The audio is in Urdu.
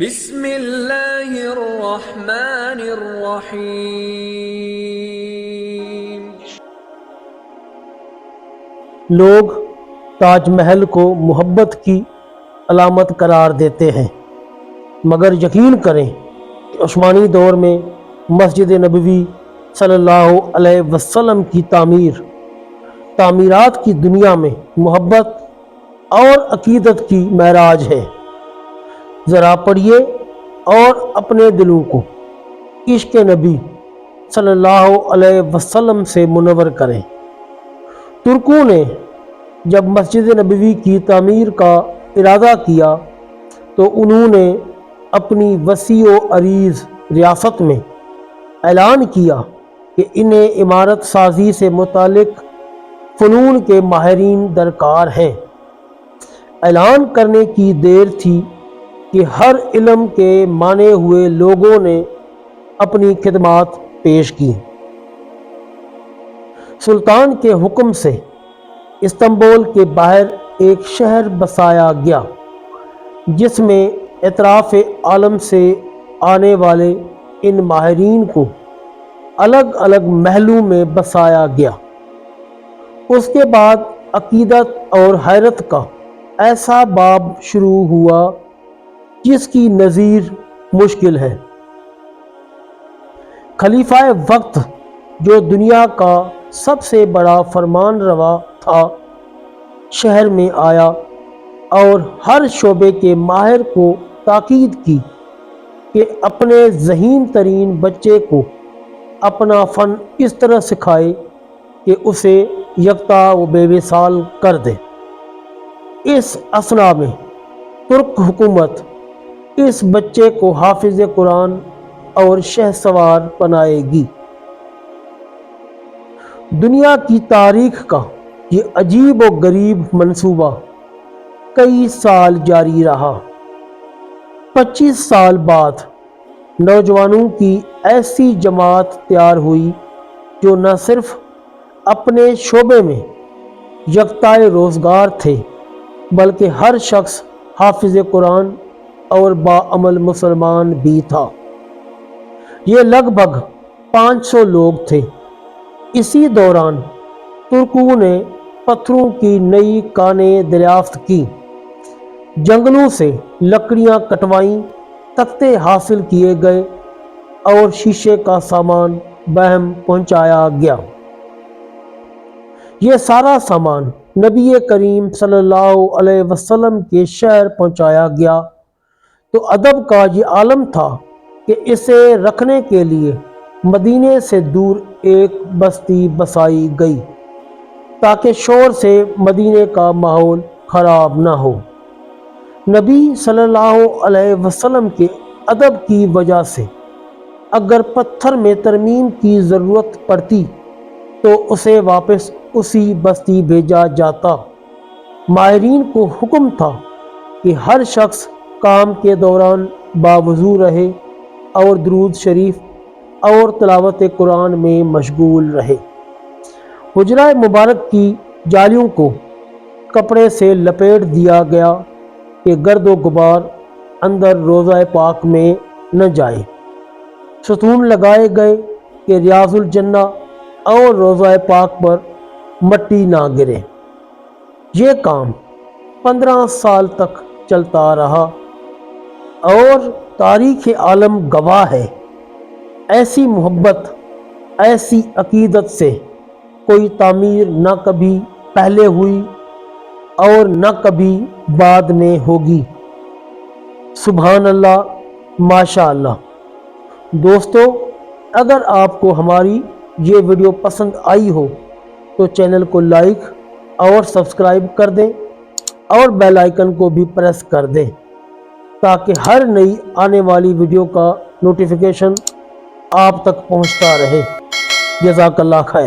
بسم اللہ الرحمن الرحیم۔ لوگ تاج محل کو محبت کی علامت قرار دیتے ہیں، مگر یقین کریں کہ عثمانی دور میں مسجد نبوی صلی اللہ علیہ وسلم کی تعمیرات کی دنیا میں محبت اور عقیدت کی معراج ہے۔ ذرا پڑھیے اور اپنے دلوں کو عشق نبی صلی اللہ علیہ وسلم سے منور کریں۔ ترکوں نے جب مسجد نبوی کی تعمیر کا ارادہ کیا تو انہوں نے اپنی وسیع و عریض ریاست میں اعلان کیا کہ انہیں عمارت سازی سے متعلق فنون کے ماہرین درکار ہیں۔ اعلان کرنے کی دیر تھی کہ ہر علم کے مانے ہوئے لوگوں نے اپنی خدمات پیش کی۔ سلطان کے حکم سے استنبول کے باہر ایک شہر بسایا گیا، جس میں اطراف عالم سے آنے والے ان ماہرین کو الگ الگ محلوں میں بسایا گیا۔ اس کے بعد عقیدت اور حیرت کا ایسا باب شروع ہوا جس کی نظیر مشکل ہے۔ خلیفہ وقت جو دنیا کا سب سے بڑا فرمان روا تھا، شہر میں آیا اور ہر شعبے کے ماہر کو تاکید کی کہ اپنے ذہین ترین بچے کو اپنا فن اس طرح سکھائے کہ اسے یکتا و بے مثال کر دے۔ اس اثنا میں ترک حکومت اس بچے کو حافظ قرآن اور شہسوار بنائے گی۔ دنیا کی تاریخ کا یہ عجیب و غریب منصوبہ کئی سال جاری رہا۔ 25 سال بعد نوجوانوں کی ایسی جماعت تیار ہوئی جو نہ صرف اپنے شعبے میں یکتائے روزگار تھے، بلکہ ہر شخص حافظ قرآن اور باعمل مسلمان بھی تھا۔ یہ لگ بھگ 500 لوگ تھے۔ اسی دوران ترکوں نے پتھروں کی نئی کانیں دریافت کی، جنگلوں سے لکڑیاں کٹوائیں، تختے حاصل کیے گئے اور شیشے کا سامان بہم پہنچایا گیا۔ یہ سارا سامان نبی کریم صلی اللہ علیہ وسلم کے شہر پہنچایا گیا تو ادب کا یہ عالم تھا کہ اسے رکھنے کے لیے مدینے سے دور ایک بستی بسائی گئی تاکہ شور سے مدینے کا ماحول خراب نہ ہو۔ نبی صلی اللہ علیہ وسلم کے ادب کی وجہ سے اگر پتھر میں ترمیم کی ضرورت پڑتی تو اسے واپس اسی بستی بھیجا جاتا۔ ماہرین کو حکم تھا کہ ہر شخص کام کے دوران باوضو رہے اور درود شریف اور تلاوت قرآن میں مشغول رہے۔ حجرہ مبارک کی جالیوں کو کپڑے سے لپیٹ دیا گیا کہ گرد و غبار اندر روضہ پاک میں نہ جائے۔ ستون لگائے گئے کہ ریاض الجنہ اور روضہ پاک پر مٹی نہ گرے۔ یہ کام 15 سال تک چلتا رہا اور تاریخ عالم گواہ ہے۔ ایسی محبت، ایسی عقیدت سے کوئی تعمیر نہ کبھی پہلے ہوئی اور نہ کبھی بعد میں ہوگی۔ سبحان اللہ، ماشاء اللہ۔ دوستو، اگر آپ کو ہماری یہ ویڈیو پسند آئی ہو تو چینل کو لائک اور سبسکرائب کر دیں اور بیل آئیکن کو بھی پریس کر دیں تاکہ ہر نئی آنے والی ویڈیو کا نوٹیفیکیشن آپ تک پہنچتا رہے۔ جزاک اللہ خیر۔